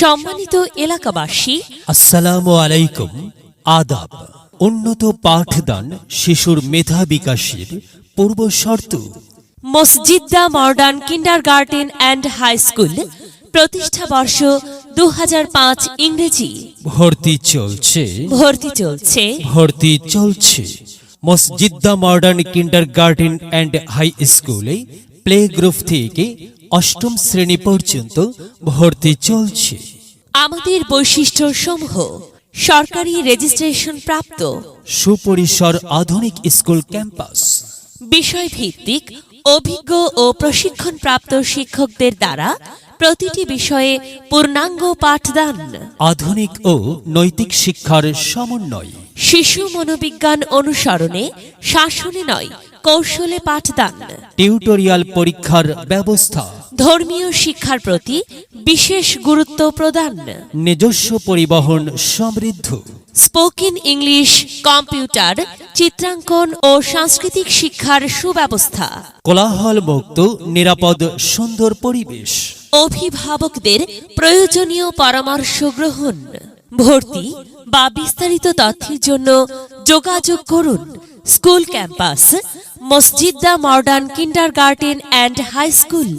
সম্মানিত এলাকাবাসী, আসসালামু আলাইকুম। আদাব। উন্নত পাঠদান শিশুর মেধা বিকাশের পূর্ব শর্ত। Masjida modern kindergarten and high School প্রতিষ্ঠা বর্ষ 2005 ইংরেজি। ভর্তি চলছে। Masjida modern kindergarten and High স্কুলে প্লে গ্রুপ থেকে অষ্টম শ্রেণী পর্যন্ত ভর্তি চলছে। আমাদের বৈশিষ্ট্য সমূহ: সরকারি রেজিস্ট্রেশন প্রাপ্ত, সুপরিসর আধুনিক স্কুল ক্যাম্পাস, বিষয়ভিত্তিক অভিজ্ঞ ও প্রশিক্ষণপ্রাপ্ত শিক্ষকদের দ্বারা প্রতিটি বিষয়ে পূর্ণাঙ্গ পাঠদান, আধুনিক ও নৈতিক শিক্ষার সমন্বয়, শিশু মনোবিজ্ঞান অনুসরণে শাসনে নয় কৌশলে পাঠদান, টিউটোরিয়াল পরীক্ষার ব্যবস্থা, ধর্মীয় শিক্ষার প্রতি বিশেষ গুরুত্ব প্রদান, নিজস্ব পরিবহন সমৃদ্ধ, স্পোকেন ইংলিশ, কম্পিউটার, চিত্রাঙ্কন ও সাংস্কৃতিক শিক্ষার সুব্যবস্থা, কোলাহল মুক্ত নিরাপদ সুন্দর পরিবেশ, অভিভাবকদের প্রয়োজনীয় পরামর্শ গ্রহণ। ভর্তি বা বিস্তারিত তথ্যের জন্য যোগাযোগ করুন school campus Masjida modern kindergarten and high school,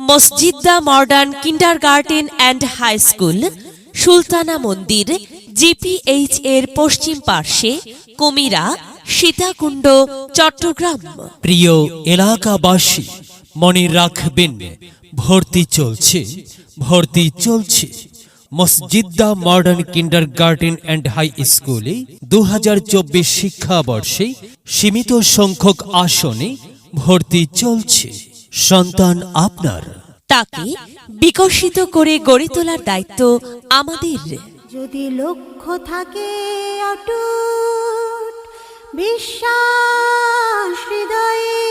Masjida modern kindergarten and high school, Sultana Mandir, GPH এর পশ্চিম পার্শ্বে, কুমিরা, সীতাকুণ্ড, চট্টগ্রাম। প্রিয় এলাকাবাসী, মনে রাখবেন ভর্তি চলছে Masjida modern kindergarten and High স্কুলে 2024 শিক্ষাবর্ষে সীমিত সংখ্যক আসনে ভর্তি চলছে। সন্তান আপনার, তাকে বিকশিত করে গড়ে তোলার দায়িত্ব আমাদের। যদি লক্ষ্য থাকে অটুট বিশ্বাস হৃদয়ে,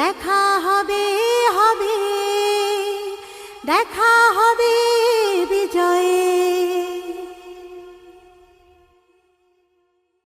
দেখা হবে